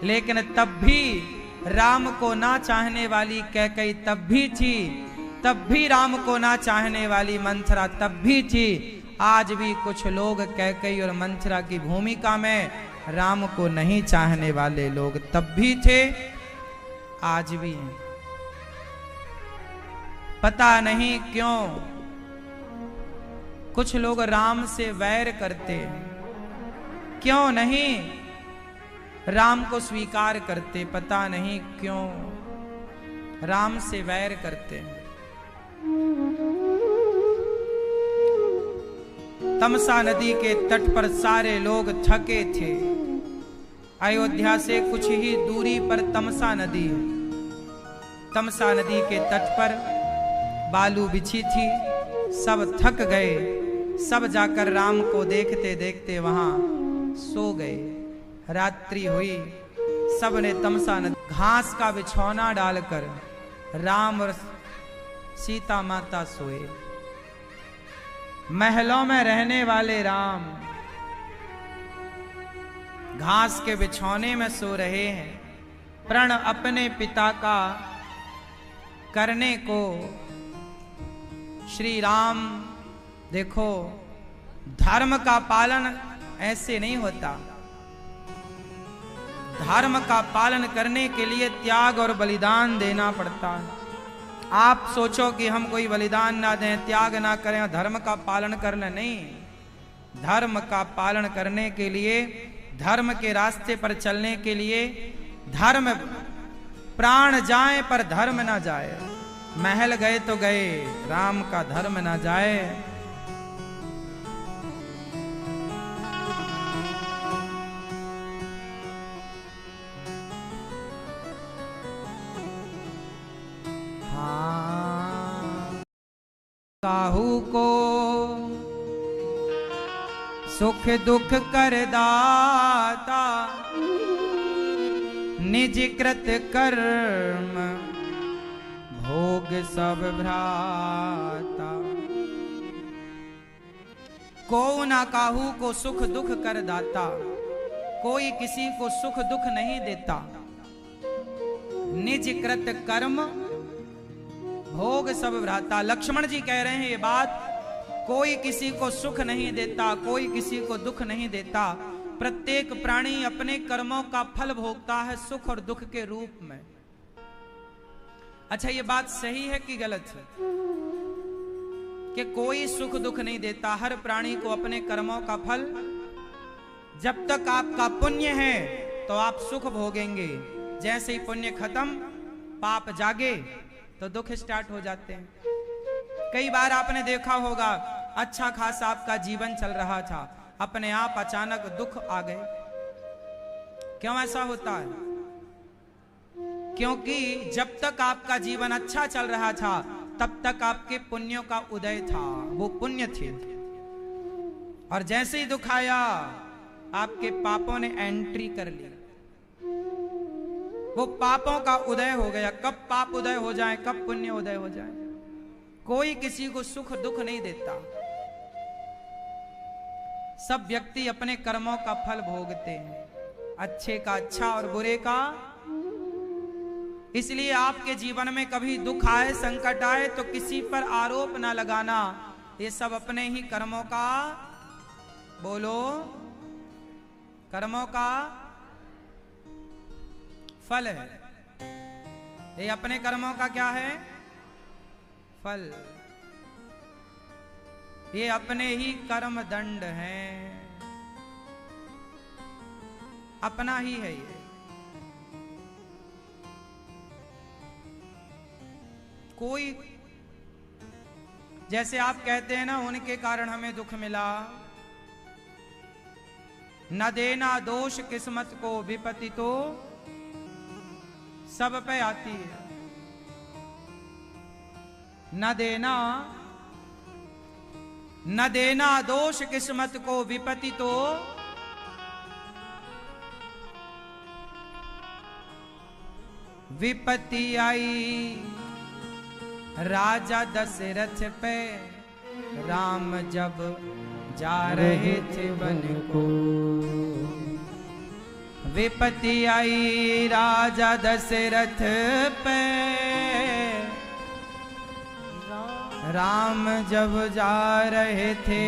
लेकिन तब भी राम को ना चाहने वाली कैकेयी तब भी थी, तब भी राम को ना चाहने वाली मंथरा तब भी थी। आज भी कुछ लोग कैकेयी और मंथरा की भूमिका में राम को नहीं चाहने वाले लोग तब भी थे, आज भी हैं। पता नहीं क्यों कुछ लोग राम से वैर करते हैं, क्यों नहीं राम को स्वीकार करते, पता नहीं क्यों राम से वैर करते हैं। तमसा नदी के तट पर सारे लोग थके थे। अयोध्या से कुछ ही दूरी पर तमसा नदी है। तमसा नदी के तट पर बालू बिछी थी, सब थक गए, सब जाकर राम को देखते देखते वहां सो गए। रात्रि हुई, सब ने तमसा नदी घास का बिछौना डालकर राम और सीता माता सोए। महलों में रहने वाले राम घास के बिछौने में सो रहे हैं। प्रण अपने पिता का करने को श्री राम, देखो धर्म का पालन ऐसे नहीं होता। धर्म का पालन करने के लिए त्याग और बलिदान देना पड़ता है। आप सोचो कि हम कोई बलिदान ना दें, त्याग ना करें, धर्म का पालन कर लें, नहीं। धर्म का पालन करने के लिए, धर्म के रास्ते पर चलने के लिए धर्म, प्राण जाए पर धर्म ना जाए। महल गए तो गए, राम का धर्म ना जाए। काहू को सुख दुख कर दाता, निज कृत कर्म भोग सब भ्राता। को ना काहू को सुख दुख कर दाता, कोई किसी को सुख दुख नहीं देता। निज कृत कर्म भोग सब भ्राता। लक्ष्मण जी कह रहे हैं ये बात, कोई किसी को सुख नहीं देता, कोई किसी को दुख नहीं देता। प्रत्येक प्राणी अपने कर्मों का फल भोगता है सुख और दुख के रूप में। अच्छा, ये बात सही है कि गलत है कि कोई सुख दुख नहीं देता? हर प्राणी को अपने कर्मों का फल, जब तक आपका पुण्य है तो आप सुख भोगेंगे। जैसे ही पुण्य खत्म, पाप जागे तो दुख स्टार्ट हो जाते हैं। कई बार आपने देखा होगा, अच्छा खासा आपका जीवन चल रहा था, अपने आप अचानक दुख आ गए। क्यों ऐसा होता है? क्योंकि जब तक आपका जीवन अच्छा चल रहा था तब तक आपके पुण्यों का उदय था, वो पुण्य थे। और जैसे ही दुख आया, आपके पापों ने एंट्री कर ली, वो पापों का उदय हो गया। कब पाप उदय हो जाए, कब पुण्य उदय हो जाए? कोई किसी को सुख दुख नहीं देता। सब व्यक्ति अपने कर्मों का फल भोगते हैं, अच्छे का अच्छा और बुरे का। इसलिए आपके जीवन में कभी दुख आए, संकट आए तो किसी पर आरोप ना लगाना। ये सब अपने ही कर्मों का, बोलो, कर्मों का फल है। ये अपने कर्मों का क्या है? फल। ये अपने ही कर्म दंड हैं, अपना ही है ये। कोई, जैसे आप कहते हैं ना, उनके कारण हमें दुख मिला, न देना दोष किस्मत को, विपत्ति तो सब पे आती है। न देना दोष किस्मत को, विपत्ति तो विपत्ति आई राजा दशरथ पे, राम जब जा रहे थे वन को। विपत्ति आई राजा दशरथ पे, राम जब जा रहे थे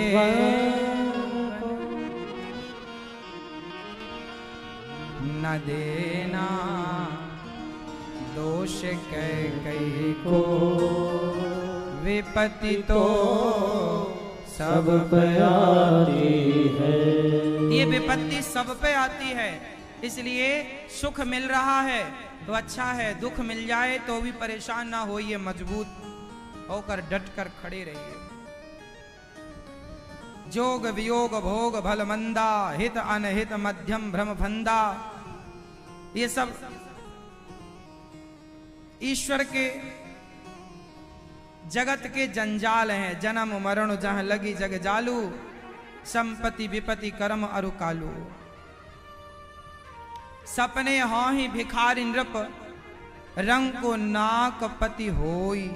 न देना दोष कैकेयी को, विपत्ति तो सब पे आती है। ये विपत्ति सब पे आती है, इसलिए सुख मिल रहा है तो अच्छा है, दुख मिल जाए तो भी परेशान ना होइए, मजबूत होकर डट कर खड़े रहिए। जोग वियोग भोग भल मंदा, हित अनहित मध्यम भ्रम फंदा, ये सब ईश्वर के जगत के जंजाल हैं। जन्म मरण जहां लगी जग जालू, संपत्ति विपत्ति कर्म अरु कालू। सपने हों ही भिखारी नृप, रंग को नाक पति होई,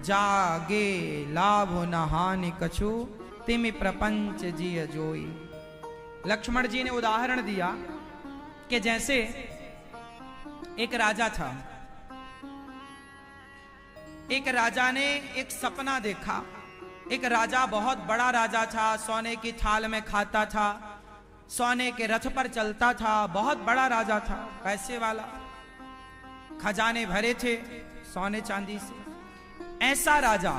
जागे लाभ न हानि कछु, तिमि प्रपंच जिय जोई। लक्ष्मण जी ने उदाहरण दिया कि जैसे एक राजा था, एक राजा ने एक सपना देखा। एक राजा बहुत बड़ा राजा था, सोने की थाल में खाता था, सोने के रथ पर चलता था, बहुत बड़ा राजा था, पैसे वाला, खजाने भरे थे सोने चांदी से। ऐसा राजा,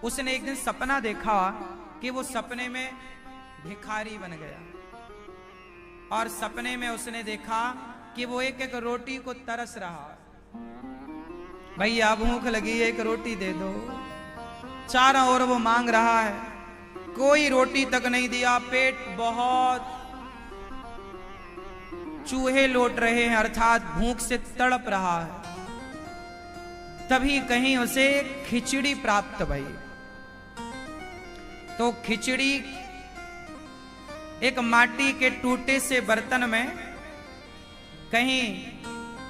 उसने एक दिन सपना देखा कि वो सपने में भिखारी बन गया और सपने में उसने देखा कि वो एक एक रोटी को तरस रहा। भैया भूख लगी, एक रोटी दे दो। चारों ओर वो मांग रहा है, कोई रोटी तक नहीं दिया। पेट बहुत, चूहे लौट रहे हैं, अर्थात भूख से तड़प रहा है। तभी कहीं उसे खिचड़ी प्राप्त भई। तो खिचड़ी एक माटी के टूटे से बर्तन में, कहीं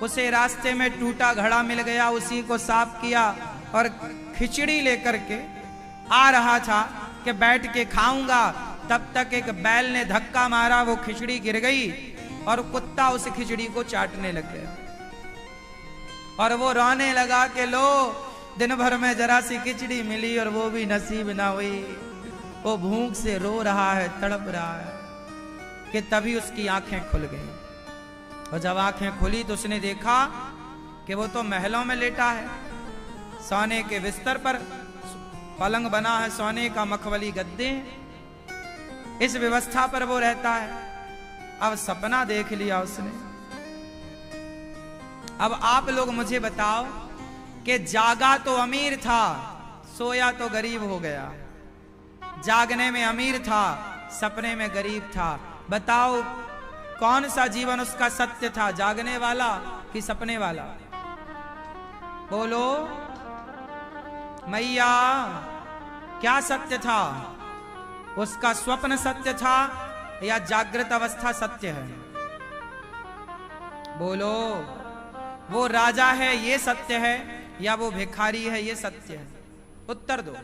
उसे रास्ते में टूटा घड़ा मिल गया, उसी को साफ किया और खिचड़ी लेकर के आ रहा था कि बैठ के खाऊंगा। तब तक एक बैल ने धक्का मारा, वो खिचड़ी गिर गई और कुत्ता उस खिचड़ी को चाटने लग गया और वो रोने लगा कि लो, दिन भर में जरा सी खिचड़ी मिली और वो भी नसीब ना हुई। वो भूख से रो रहा है, तड़प रहा है कि तभी उसकी आंखें खुल गई। और जब आंखें खुली तो उसने देखा कि वो तो महलों में लेटा है, सोने के बिस्तर पर पलंग बना है, सोने का मखमली गद्दे, इस व्यवस्था पर वो रहता है। अब सपना देख लिया उसने। अब आप लोग मुझे बताओ कि जागा तो अमीर था, सोया तो गरीब हो गया। जागने में अमीर था, सपने में गरीब था। बताओ कौन सा जीवन उसका सत्य था, जागने वाला कि सपने वाला? बोलो मैया, क्या सत्य था? उसका स्वप्न सत्य था या जागृत अवस्था सत्य है? बोलो, वो राजा है ये सत्य है या वो भिखारी है ये सत्य है? उत्तर दो,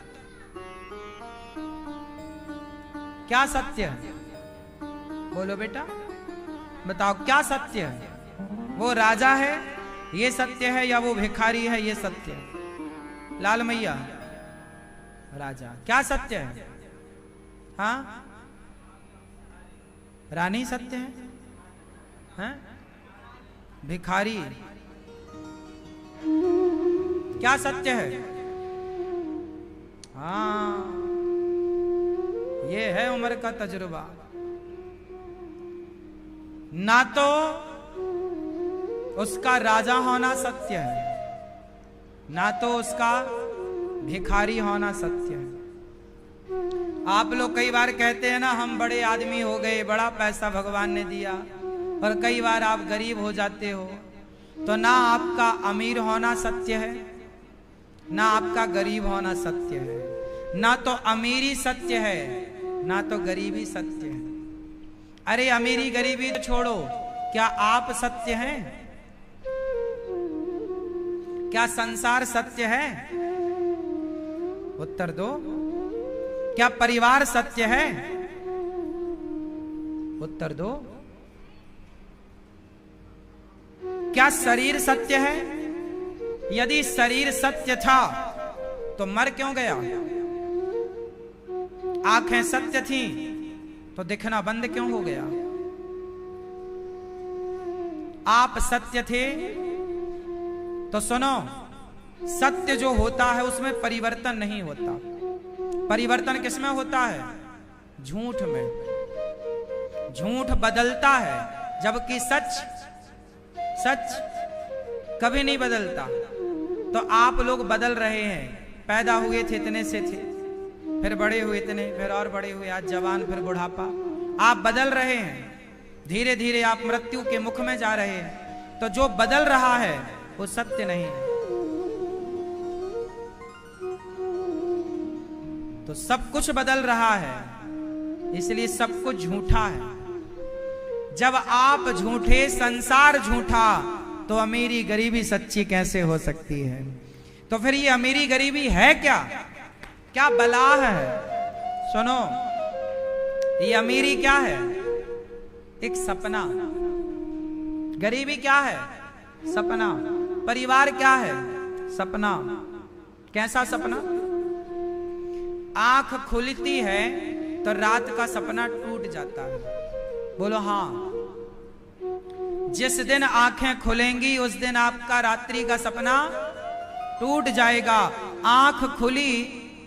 क्या सत्य है? बोलो बेटा, बताओ क्या सत्य है? वो राजा है ये सत्य है या वो भिखारी है ये सत्य है? लाल मैया, राजा क्या सत्य है? हाँ, रानी सत्य है? हाँ? भिखारी क्या सत्य है? हाँ, ये है उम्र का तजुर्बा। ना तो उसका राजा होना सत्य है, ना तो उसका भिखारी होना सत्य है। आप लोग कई बार कहते हैं ना, हम बड़े आदमी हो गए, बड़ा पैसा भगवान ने दिया, और कई बार आप गरीब हो जाते हो। तो ना आपका अमीर होना सत्य है, ना आपका गरीब होना सत्य है। ना तो अमीरी सत्य है, ना तो गरीबी सत्य है। अरे अमीरी गरीबी तो छोड़ो, क्या आप सत्य हैं? क्या संसार सत्य है? उत्तर दो। क्या परिवार सत्य है? उत्तर दो। क्या शरीर सत्य है? यदि शरीर सत्य था तो मर क्यों गया? आंखें सत्य थी तो दिखना बंद क्यों हो गया? आप सत्य थे तो सुनो, सत्य जो होता है उसमें परिवर्तन नहीं होता। परिवर्तन किसमें होता है? झूठ में। झूठ बदलता है, जबकि सच कभी नहीं बदलता। तो आप लोग बदल रहे हैं। पैदा हुए थे इतने से थे, फिर बड़े हुए इतने, फिर और बड़े हुए, आज जवान, फिर बुढ़ापा। आप बदल रहे हैं, धीरे धीरे आप मृत्यु के मुख में जा रहे हैं। तो जो बदल रहा है वो सत्य नहीं है। तो सब कुछ बदल रहा है, इसलिए सब कुछ झूठा है। जब आप झूठे, संसार झूठा, तो अमीरी गरीबी सच्ची कैसे हो सकती है? तो फिर ये अमीरी गरीबी है क्या? क्या बला है? सुनो, ये अमीरी क्या है? एक सपना। गरीबी क्या है? सपना। परिवार क्या है? सपना। कैसा सपना? आंख खुलती है तो रात का सपना टूट जाता है। बोलो हाँ। जिस दिन आंखें खुलेंगी उस दिन आपका रात्रि का सपना टूट जाएगा। आंख खुली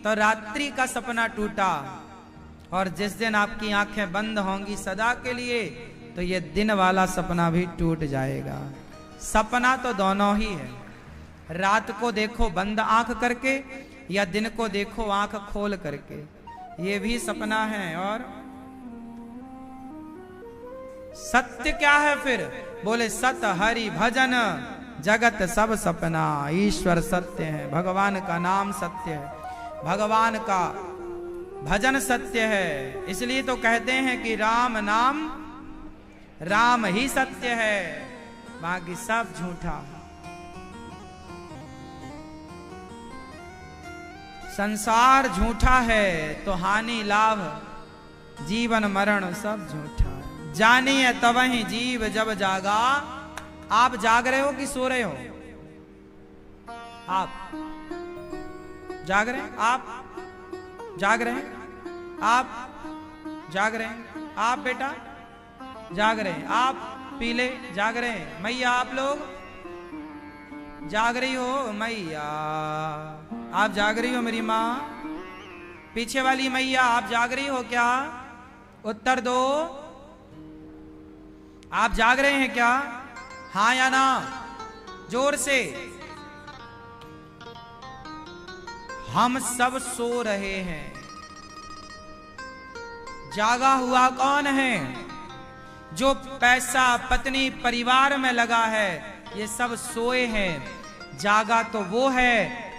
तो रात्रि का सपना टूटा, और जिस दिन आपकी आंखें बंद होंगी सदा के लिए, तो ये दिन वाला सपना भी टूट जाएगा। सपना तो दोनों ही है। रात को देखो बंद आंख करके, या दिन को देखो आंख खोल करके, ये भी सपना है। और सत्य क्या है फिर? बोले सत हरि भजन जगत सब सपना। ईश्वर सत्य है, भगवान का नाम सत्य है, भगवान का भजन सत्य है। इसलिए तो कहते हैं कि राम नाम, राम ही सत्य है, बाकी सब झूठा। संसार झूठा है तो हानि लाभ, जीवन मरण सब झूठा। जानिए तवहि जीव जब जागा। आप जाग रहे हो कि सो रहे हो? आप जाग रहे हैं? आप जाग रहे हैं? आप जाग रहे हैं? आप बेटा जाग रहे हैं? आप पीले जाग रहे हैं? मैया आप लोग जाग रही हो? मैया आप जाग रही हो? मेरी माँ पीछे वाली मैया आप जाग रही हो क्या? उत्तर दो। आप जाग रहे हैं क्या? हाँ या ना? जोर से। हम सब सो रहे हैं। जागा हुआ कौन है? जो पैसा पत्नी परिवार में लगा है, ये सब सोए हैं। जागा तो वो है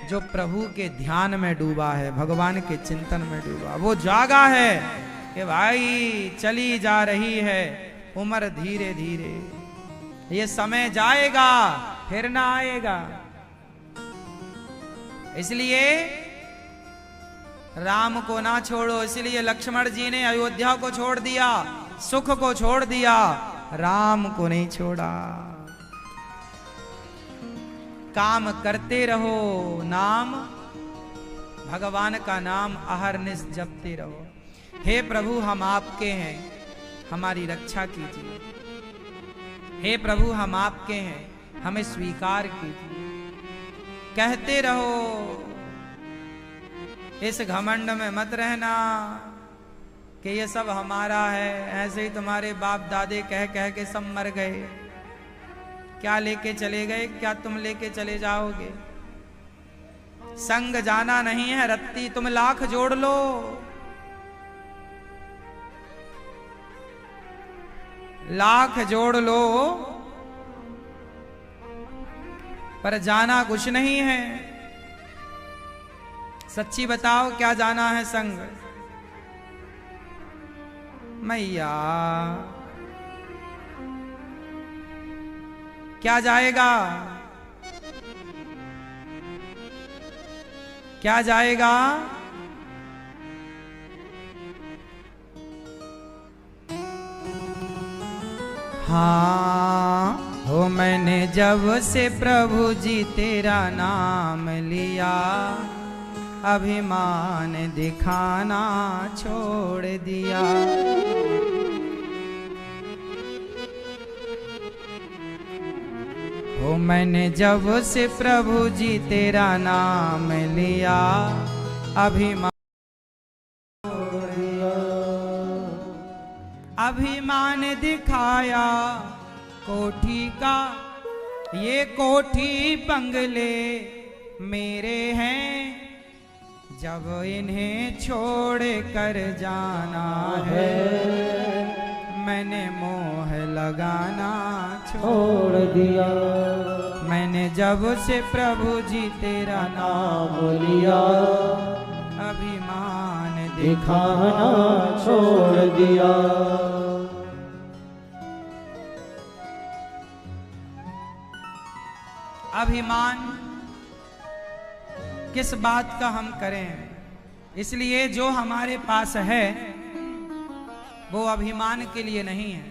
जो प्रभु के ध्यान में डूबा है, भगवान के चिंतन में डूबा। वो जागा है कि भाई चली जा रही है उम्र धीरे धीरे, ये समय जाएगा फिर ना आएगा। इसलिए राम को ना छोड़ो। इसलिए लक्ष्मण जी ने अयोध्या को छोड़ दिया, सुख को छोड़ दिया, राम को नहीं छोड़ा। काम करते रहो, नाम भगवान का नाम अहरनिश जपते रहो। हे प्रभु हम आपके हैं, हमारी रक्षा कीजिए। हे प्रभु हम आपके हैं, हमें स्वीकार कीजिए। कहते रहो, इस घमंड में मत रहना कि ये सब हमारा है। ऐसे ही तुम्हारे बाप दादे कह कह के सब मर गए, क्या लेके चले गए? क्या तुम लेके चले जाओगे? संग जाना नहीं है रत्ती, तुम लाख जोड़ लो। लाख जोड़ लो, पर जाना कुछ नहीं है। सच्ची बताओ क्या जाना है संग? मैया क्या जाएगा? क्या जाएगा? हाँ हो हो मैंने जब से प्रभु जी तेरा नाम लिया, अभिमान दिखाना छोड़ दिया। हो मैंने जब से प्रभु जी तेरा नाम लिया, अभिमान अभिमान दिखाया कोठी का, ये कोठी बंगले मेरे हैं, जब इन्हें छोड़ कर जाना है, मैंने मोह लगाना छोड़ दिया। मैंने जब से प्रभु जी तेरा नाम लिया, अभिमान दिखाना छोड़ दिया। अभिमान किस बात का हम करें? इसलिए जो हमारे पास है वो अभिमान के लिए नहीं है,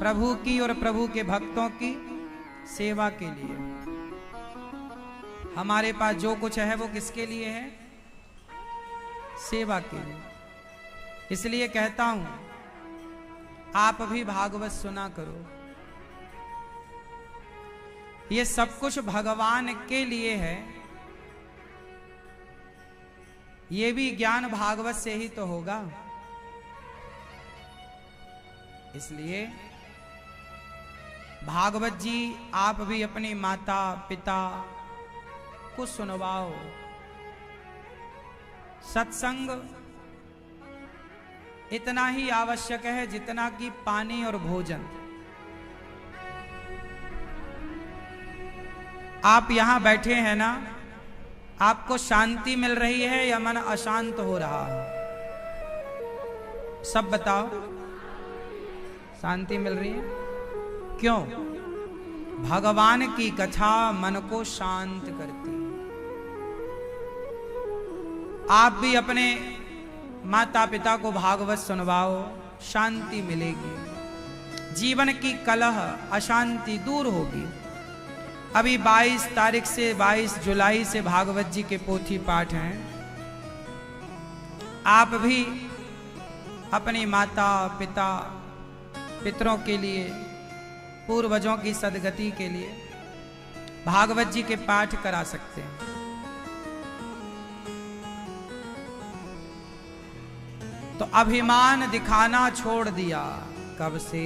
प्रभु की और प्रभु के भक्तों की सेवा के लिए। हमारे पास जो कुछ है वो किसके लिए है? सेवा के लिए। इसलिए कहता हूं आप भी भागवत सुना करो। ये सब कुछ भगवान के लिए है, ये भी ज्ञान भागवत से ही तो होगा। इसलिए भागवत जी आप भी अपनी माता पिता को सुनवाओ। सत्संग इतना ही आवश्यक है जितना कि पानी और भोजन। आप यहां बैठे हैं ना, आपको शांति मिल रही है या मन अशांत हो रहा है? सब बताओ। शांति मिल रही है। क्यों? भगवान की कथा मन को शांत करती है। आप भी अपने माता पिता को भागवत सुनवाओ, शांति मिलेगी, जीवन की कलह अशांति दूर होगी। अभी 22 तारीख से 22 जुलाई से भागवत जी के पोथी पाठ हैं। आप भी अपनी माता पिता पितरों के लिए, पूर्वजों की सदगति के लिए भागवत जी के पाठ करा सकते हैं। तो अभिमान दिखाना छोड़ दिया कब से?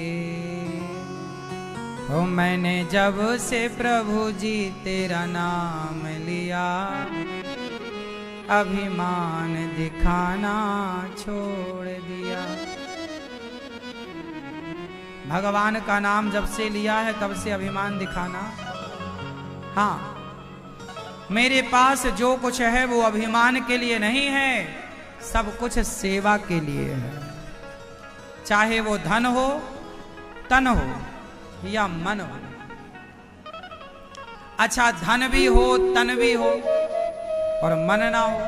हो मैंने जब से प्रभु जी तेरा नाम लिया, अभिमान दिखाना छोड़ दिया। भगवान का नाम जब से लिया है तब से अभिमान दिखाना। हाँ, मेरे पास जो कुछ है वो अभिमान के लिए नहीं है, सब कुछ सेवा के लिए है। चाहे वो धन हो, तन हो या मन हो। अच्छा, धन भी हो, तन भी हो और मन ना हो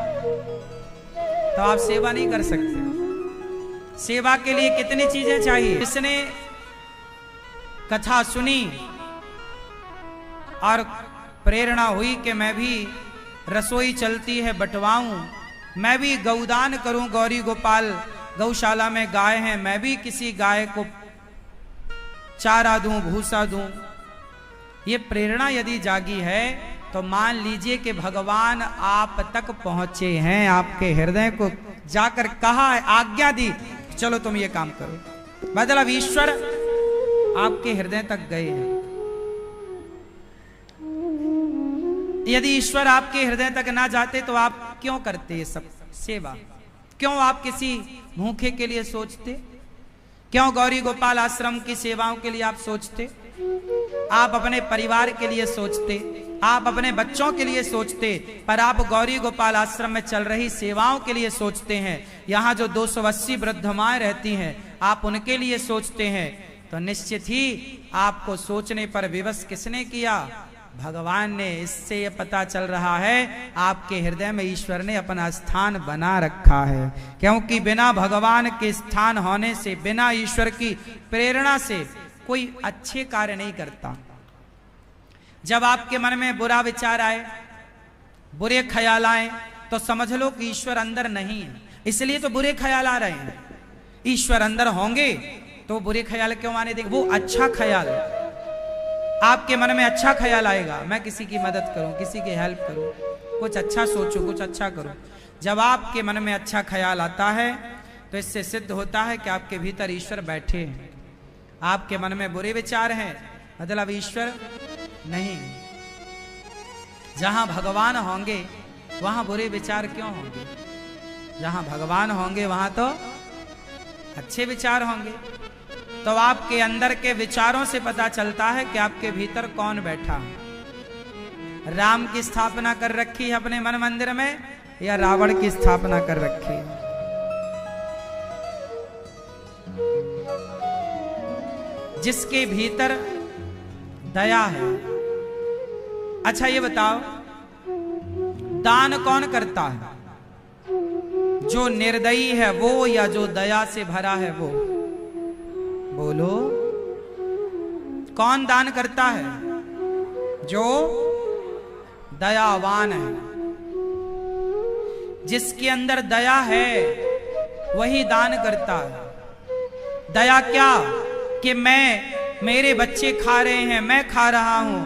तो आप सेवा नहीं कर सकते। सेवा के लिए कितनी चीजें चाहिए। जिसने कथा सुनी और प्रेरणा हुई कि मैं भी रसोई चलती है बंटवाऊं, मैं भी गौदान करूं, गौरी गोपाल गौशाला में गाय हैं, मैं भी किसी गाय को चारा दूं, भूसा दूं। ये प्रेरणा यदि जागी है तो मान लीजिए कि भगवान आप तक पहुंचे हैं, आपके हृदय को जाकर कहा, आज्ञा दी, चलो तुम ये काम करो। मतलब ईश्वर आपके हृदय तक गए हैं। यदि ईश्वर आपके हृदय तक ना जाते तो आप क्यों करते ये सब सेवा? क्यों आप किसी भूखे के लिए सोचते? क्यों गौरी गोपाल आश्रम की सेवाओं के लिए आप सोचते? आप अपने परिवार के लिए सोचते, आप अपने बच्चों के लिए सोचते, पर आप गौरी गोपाल आश्रम में चल रही सेवाओं के लिए सोचते हैं। यहाँ जो 280 वृद्ध माएं रहती हैं, आप उनके लिए सोचते हैं। तो निश्चित ही आपको सोचने पर विवश किसने किया? भगवान ने। इससे यह पता चल रहा है आपके हृदय में ईश्वर ने अपना स्थान बना रखा है। क्योंकि बिना भगवान के स्थान होने से, बिना ईश्वर की प्रेरणा से कोई अच्छे कार्य नहीं करता। जब आपके मन में बुरा विचार आए, बुरे ख्याल आए, तो समझ लो कि ईश्वर अंदर नहीं है, इसलिए तो बुरे ख्याल आ रहे हैं। ईश्वर अंदर होंगे तो बुरे ख्याल क्यों आने देंगे? वो अच्छा ख्याल, आपके मन में अच्छा ख्याल आएगा, मैं किसी की मदद करूं, किसी की हेल्प करूं, कुछ अच्छा सोचूं, कुछ अच्छा करूं। जब आपके मन में अच्छा ख्याल आता है तो इससे सिद्ध होता है कि आपके भीतर ईश्वर बैठे हैं। आपके मन में बुरे विचार हैं, मतलब ईश्वर नहीं। जहां भगवान होंगे वहां बुरे विचार क्यों होंगे? जहां भगवान होंगे वहां तो अच्छे विचार होंगे। तो आपके अंदर के विचारों से पता चलता है कि आपके भीतर कौन बैठा है। राम की स्थापना कर रखी है अपने मन मंदिर में या रावण की स्थापना कर रखी है? जिसके भीतर दया है। अच्छा ये बताओ, दान कौन करता है? जो निर्दयी है वो या जो दया से भरा है वो? बोलो, कौन दान करता है? जो दयावान है। जिसके अंदर दया है वही दान करता है। दया क्या? कि मेरे बच्चे खा रहे हैं, मैं खा रहा हूं,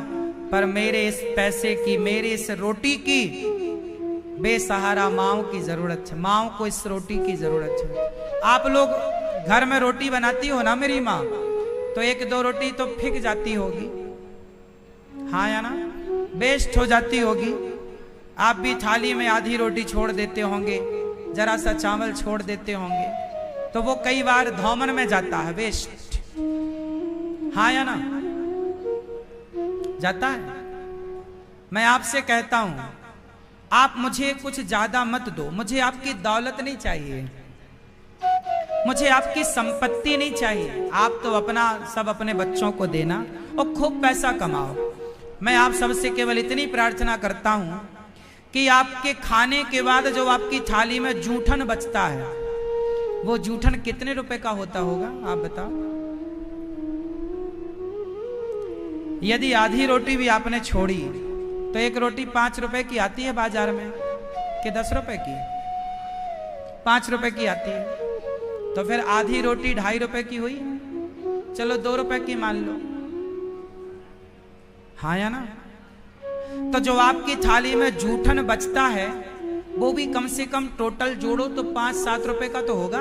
पर मेरे इस पैसे की, मेरे इस रोटी की बेसहारा माओ की जरूरत है। माओ को इस रोटी की जरूरत है। आप लोग घर में रोटी बनाती हो ना मेरी माँ, तो एक दो रोटी तो फेंक जाती होगी, हाँ या ना? वेस्ट हो जाती होगी। आप भी थाली में आधी रोटी छोड़ देते होंगे, जरा सा चावल छोड़ देते होंगे, तो वो कई बार धौमन में जाता है, वेस्ट, हाँ या ना? जाता है। मैं आपसे कहता हूं, आप मुझे कुछ ज्यादा मत दो, मुझे आपकी दौलत नहीं चाहिए, मुझे आपकी संपत्ति नहीं चाहिए। आप तो अपना सब अपने बच्चों को देना और खूब पैसा कमाओ। मैं आप सबसे केवल इतनी प्रार्थना करता हूं कि आपके खाने के बाद जो आपकी थाली में जूठन बचता है, वो जूठन कितने रुपए का होता होगा आप बताओ? यदि आधी रोटी भी आपने छोड़ी तो एक रोटी 5 रुपए की आती है बाजार में कि 10 रुपए की? 5 रुपए की आती है। तो फिर आधी रोटी 2.5 रुपए की हुई, चलो 2 रुपए की मान लो, हाँ या ना? तो जो आपकी थाली में जूठन बचता है वो भी कम से कम टोटल जोड़ो तो 5-7 रुपए का तो होगा।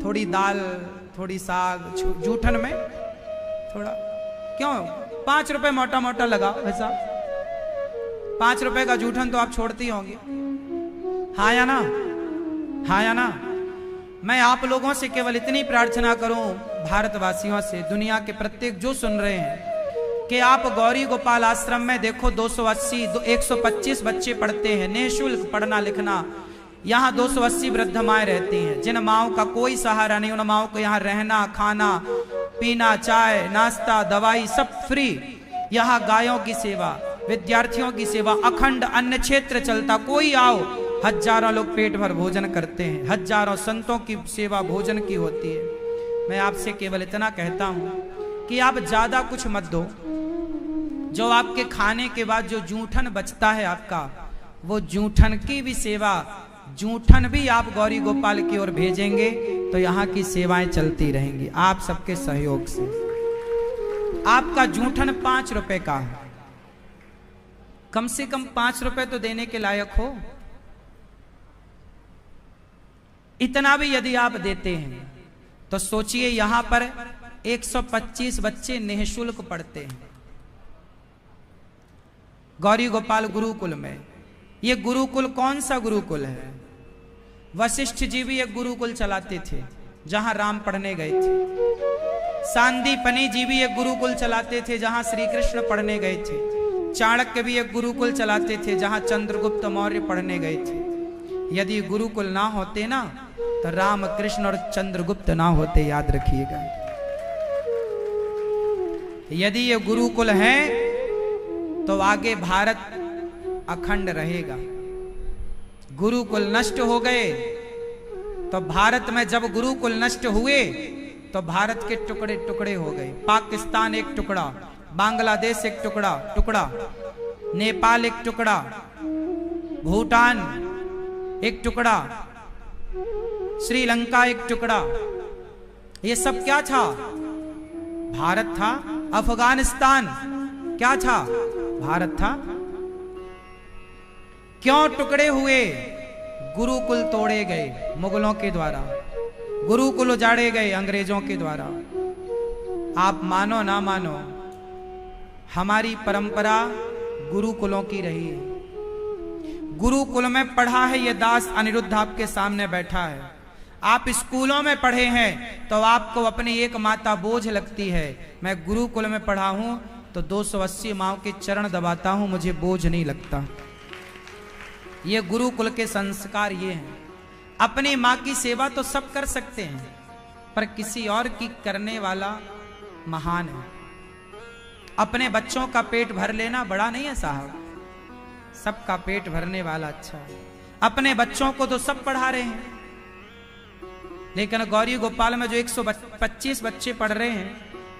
थोड़ी दाल, थोड़ी साग, जूठन में थोड़ा क्यों 5 रुपए मोटा मोटा लगाओ ऐसा। 5 रुपए का जूठन तो आप छोड़ती होंगे, हाँ या ना? हाँ या ना? मैं आप लोगों से केवल इतनी प्रार्थना करूं, भारतवासियों से, दुनिया के प्रत्येक जो सुन रहे हैं, कि आप गौरी गोपाल आश्रम में देखो 125 बच्चे पढ़ते हैं, निःशुल्क पढ़ना लिखना। यहाँ 280 वृद्ध माएँ रहती हैं, जिन माओं का कोई सहारा नहीं, उन माओं को यहाँ रहना, खाना, पीना, चाय, नाश्ता, दवाई सब फ्री। यहाँ गायों की सेवा, विद्यार्थियों की सेवा, अखंड अन्न क्षेत्र चलता। कोई आओ, हजारों लोग पेट भर भोजन करते हैं, हजारों संतों की सेवा भोजन की होती है। मैं आपसे केवल इतना कहता हूं कि आप ज्यादा कुछ मत दो। जो आपके खाने के बाद जो जूठन बचता है आपका, वो जूठन की भी सेवा, जूठन भी आप गौरी गोपाल की ओर भेजेंगे तो यहाँ की सेवाएं चलती रहेंगी आप सबके सहयोग से। आपका जूठन 5 रुपए का है, कम से कम 5 रुपए तो देने के लायक हो। इतना भी यदि आप देते हैं तो सोचिए, यहां पर 125 बच्चे निःशुल्क पढ़ते हैं गौरी गोपाल गुरुकुल में। ये गुरुकुल कौन सा गुरुकुल है? वशिष्ठ जी भी एक गुरुकुल चलाते थे जहां राम पढ़ने गए थे। सांदीपनी जी भी एक गुरुकुल चलाते थे जहां श्री कृष्ण पढ़ने गए थे। चाणक्य भी एक गुरुकुल चलाते थे जहां चंद्रगुप्त मौर्य पढ़ने गए थे। यदि गुरुकुल ना होते ना तो राम कृष्ण और चंद्रगुप्त ना होते, याद रखिएगा। यदि ये गुरुकुल है तो आगे भारत अखंड रहेगा। गुरुकुल नष्ट हो गए तो भारत में जब गुरुकुल नष्ट हुए तो भारत के टुकड़े टुकड़े हो गए। पाकिस्तान एक टुकड़ा, बांग्लादेश एक टुकड़ा, नेपाल एक टुकड़ा, भूटान एक टुकड़ा, श्रीलंका एक टुकड़ा। ये सब क्या था? भारत था। अफगानिस्तान क्या था? भारत था। क्यों टुकड़े हुए? गुरुकुल तोड़े गए मुगलों के द्वारा, गुरुकुल उजाड़े गए अंग्रेजों के द्वारा। आप मानो ना मानो, हमारी परंपरा गुरुकुलों की रही है। गुरुकुल में पढ़ा है ये दास अनिरुद्ध आपके सामने बैठा है। आप स्कूलों में पढ़े हैं तो आपको अपनी एक माता बोझ लगती है। मैं गुरुकुल में पढ़ा हूं तो 280 माओ के चरण दबाता हूं, मुझे बोझ नहीं लगता। ये गुरुकुल के संस्कार ये हैं। अपनी माँ की सेवा तो सब कर सकते हैं, पर किसी और की करने वाला महान है। अपने बच्चों का पेट भर लेना बड़ा नहीं है साहब, सबका पेट भरने वाला अच्छा है। अपने बच्चों को तो सब पढ़ा रहे हैं, लेकिन गौरी गोपाल में जो 125 बच्चे पढ़ रहे हैं,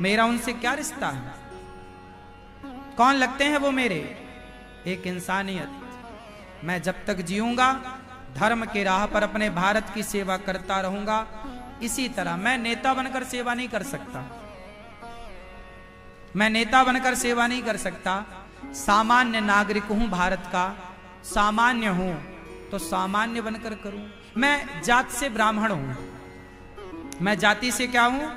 मेरा उनसे क्या रिश्ता है? कौन लगते हैं वो मेरे? एक इंसानियत। मैं जब तक जीऊंगा धर्म के राह पर अपने भारत की सेवा करता रहूंगा। इसी तरह मैं नेता बनकर सेवा नहीं कर सकता, मैं नेता बनकर सेवा नहीं कर सकता। सामान्य नागरिक हूं भारत का, सामान्य हूं तो सामान्य बनकर करूं। मैं जात से ब्राह्मण हूं, मैं जाति से क्या हूं?